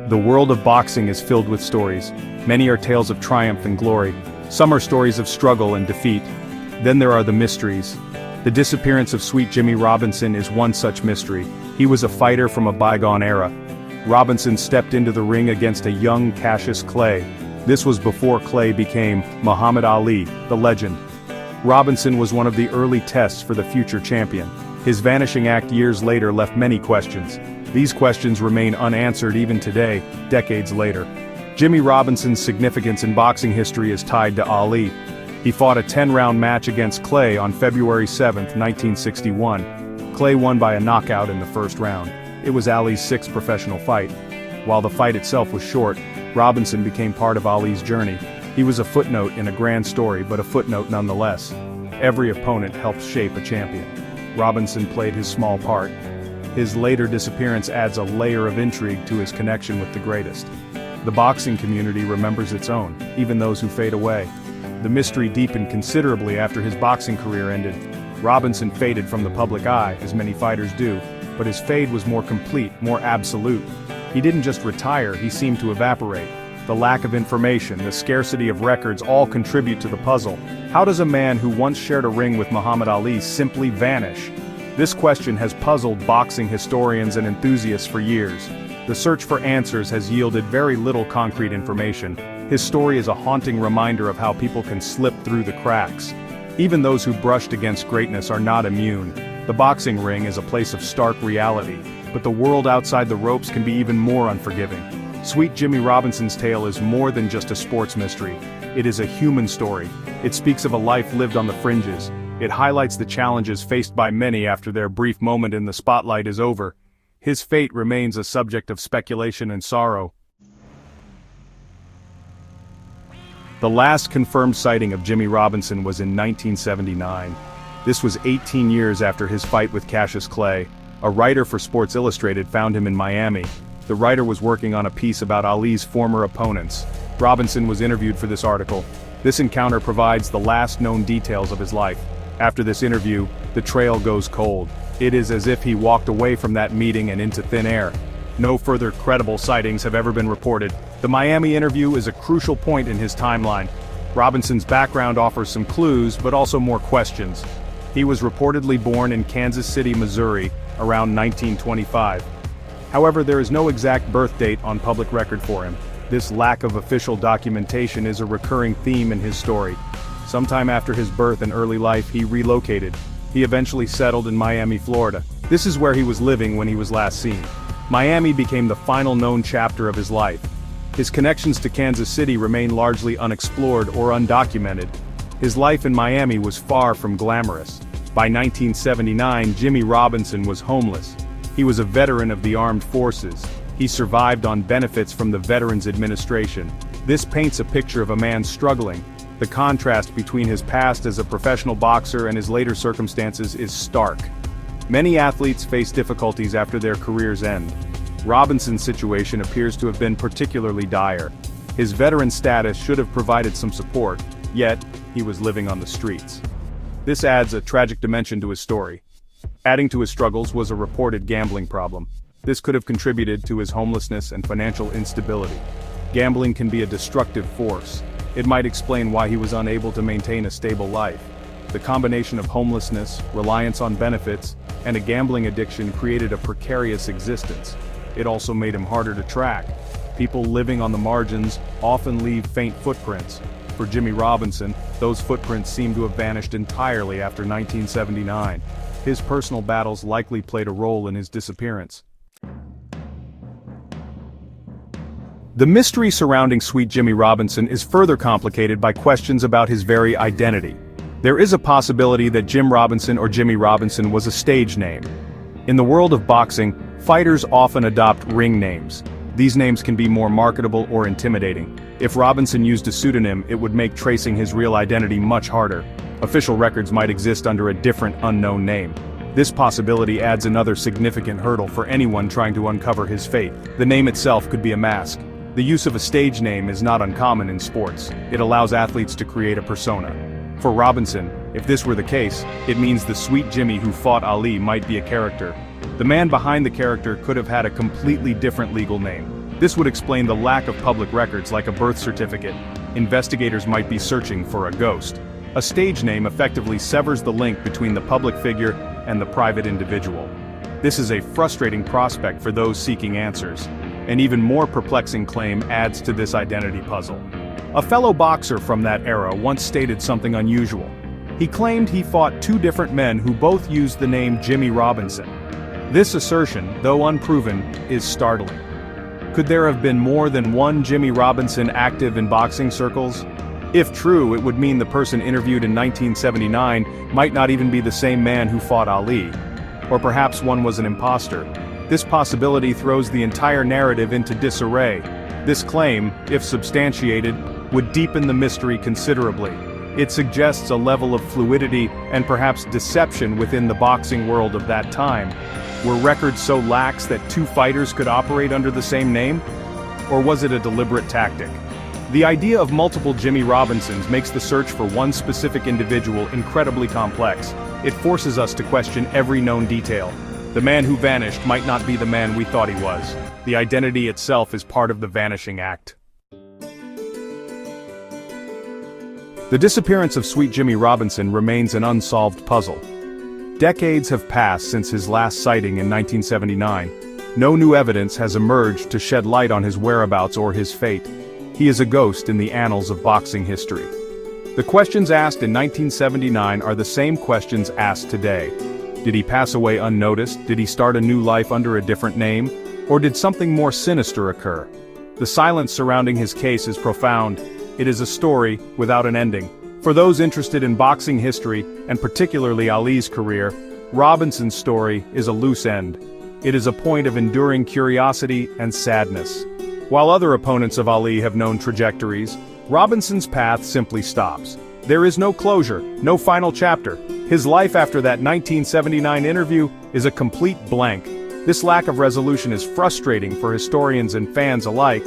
The world of boxing is filled with stories. Many are tales of triumph and glory. Some are stories of struggle and defeat. Then there are the mysteries. The disappearance of Sweet Jimmy Robinson is one such mystery. He was a fighter from a bygone era. Robinson stepped into the ring against a young Cassius Clay. This was before Clay became Muhammad Ali, the legend. Robinson was one of the early tests for the future champion. His vanishing act years later left many questions. These questions remain unanswered even today, decades later. Jimmy Robinson's significance in boxing history is tied to Ali. He fought a 10-round match against Clay on February 7, 1961. Clay won by a knockout in the first round. It was Ali's sixth professional fight. While the fight itself was short, Robinson became part of Ali's journey. He was a footnote in a grand story, but a footnote nonetheless. Every opponent helps shape a champion. Robinson played his small part. His later disappearance adds a layer of intrigue to his connection with the greatest. The boxing community remembers its own, even those who fade away. The mystery deepened considerably after his boxing career ended. Robinson faded from the public eye, as many fighters do, but his fade was more complete, more absolute. He didn't just retire, he seemed to evaporate. The lack of information, the scarcity of records all contribute to the puzzle. How does a man who once shared a ring with Muhammad Ali simply vanish? This question has puzzled boxing historians and enthusiasts for years. The search for answers has yielded very little concrete information. His story is a haunting reminder of how people can slip through the cracks. Even those who brushed against greatness are not immune. The boxing ring is a place of stark reality, but the world outside the ropes can be even more unforgiving. Sweet Jimmy Robinson's tale is more than just a sports mystery. It is a human story. It speaks of a life lived on the fringes. It highlights the challenges faced by many after their brief moment in the spotlight is over. His fate remains a subject of speculation and sorrow. The last confirmed sighting of Jimmy Robinson was in 1979. This was 18 years after his fight with Cassius Clay. A writer for Sports Illustrated found him in Miami. The writer was working on a piece about Ali's former opponents. Robinson was interviewed for this article. This encounter provides the last known details of his life. After this interview, the trail goes cold. It is as if he walked away from that meeting and into thin air. No further credible sightings have ever been reported. The Miami interview is a crucial point in his timeline. Robinson's background offers some clues, but also more questions. He was reportedly born in Kansas City, Missouri, around 1925. However, there is no exact birth date on public record for him. This lack of official documentation is a recurring theme in his story. Sometime after his birth and early life, he relocated. He eventually settled in Miami, Florida. This is where he was living when he was last seen. Miami became the final known chapter of his life. His connections to Kansas City remain largely unexplored or undocumented. His life in Miami was far from glamorous. By 1979, Jimmy Robinson was homeless. He was a veteran of the armed forces. He survived on benefits from the Veterans Administration. This paints a picture of a man struggling. The contrast between his past as a professional boxer and his later circumstances is stark. Many athletes face difficulties after their careers end. Robinson's situation appears to have been particularly dire. His veteran status should have provided some support, yet, he was living on the streets. This adds a tragic dimension to his story. Adding to his struggles was a reported gambling problem. This could have contributed to his homelessness and financial instability. Gambling can be a destructive force. It might explain why he was unable to maintain a stable life. The combination of homelessness, reliance on benefits, and a gambling addiction created a precarious existence. It also made him harder to track. People living on the margins often leave faint footprints. For Jimmy Robinson, those footprints seem to have vanished entirely after 1979. His personal battles likely played a role in his disappearance. The mystery surrounding Sweet Jimmy Robinson is further complicated by questions about his very identity. There is a possibility that Jim Robinson or Jimmy Robinson was a stage name. In the world of boxing, fighters often adopt ring names. These names can be more marketable or intimidating. If Robinson used a pseudonym, it would make tracing his real identity much harder. Official records might exist under a different unknown name. This possibility adds another significant hurdle for anyone trying to uncover his fate. The name itself could be a mask. The use of a stage name is not uncommon in sports. It allows athletes to create a persona. For Robinson, if this were the case, it means the Sweet Jimmy who fought Ali might be a character. The man behind the character could have had a completely different legal name. This would explain the lack of public records like a birth certificate. Investigators might be searching for a ghost. A stage name effectively severs the link between the public figure and the private individual. This is a frustrating prospect for those seeking answers. An even more perplexing claim adds to this identity puzzle. A fellow boxer from that era once stated something unusual. He claimed he fought two different men who both used the name Jimmy Robinson. This assertion, though unproven, is startling. Could there have been more than one Jimmy Robinson active in boxing circles? If true, it would mean the person interviewed in 1979 might not even be the same man who fought Ali. Or perhaps one was an imposter. This possibility throws the entire narrative into disarray. This claim, if substantiated, would deepen the mystery considerably. It suggests a level of fluidity and perhaps deception within the boxing world of that time. Were records so lax that two fighters could operate under the same name? Or was it a deliberate tactic? The idea of multiple Jimmy Robinsons makes the search for one specific individual incredibly complex. It forces us to question every known detail. The man who vanished might not be the man we thought he was. The identity itself is part of the vanishing act. The disappearance of Sweet Jimmy Robinson remains an unsolved puzzle. Decades have passed since his last sighting in 1979. No new evidence has emerged to shed light on his whereabouts or his fate. He is a ghost in the annals of boxing history. The questions asked in 1979 are the same questions asked today. Did he pass away unnoticed? Did he start a new life under a different name? Or did something more sinister occur? The silence surrounding his case is profound. It is a story without an ending. For those interested in boxing history, and particularly Ali's career, Robinson's story is a loose end. It is a point of enduring curiosity and sadness. While other opponents of Ali have known trajectories, Robinson's path simply stops. There is no closure, no final chapter. His life after that 1979 interview is a complete blank. This lack of resolution is frustrating for historians and fans alike.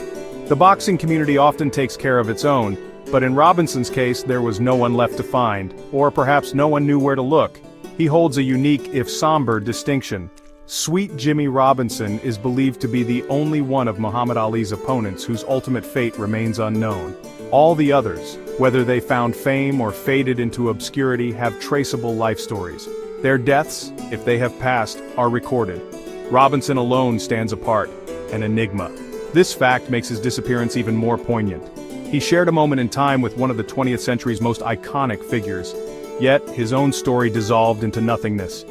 The boxing community often takes care of its own, but in Robinson's case there was no one left to find, or perhaps no one knew where to look. He holds a unique, if somber, distinction. Sweet Jimmy Robinson is believed to be the only one of Muhammad Ali's opponents whose ultimate fate remains unknown. All the others, whether they found fame or faded into obscurity, have traceable life stories. Their deaths, if they have passed, are recorded. Robinson alone stands apart, an enigma. This fact makes his disappearance even more poignant. He shared a moment in time with one of the 20th century's most iconic figures. Yet, his own story dissolved into nothingness.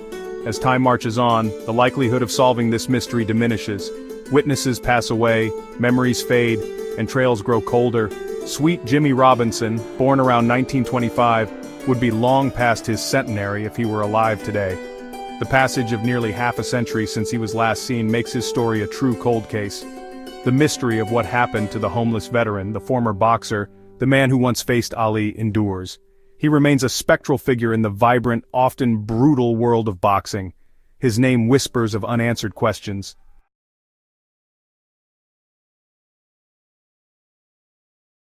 As time marches on, the likelihood of solving this mystery diminishes. Witnesses pass away, memories fade, and trails grow colder. Sweet Jimmy Robinson, born around 1925, would be long past his centenary if he were alive today. The passage of nearly half a century since he was last seen makes his story a true cold case. The mystery of what happened to the homeless veteran, the former boxer, the man who once faced Ali, endures. He remains a spectral figure in the vibrant, often brutal world of boxing. His name whispers of unanswered questions,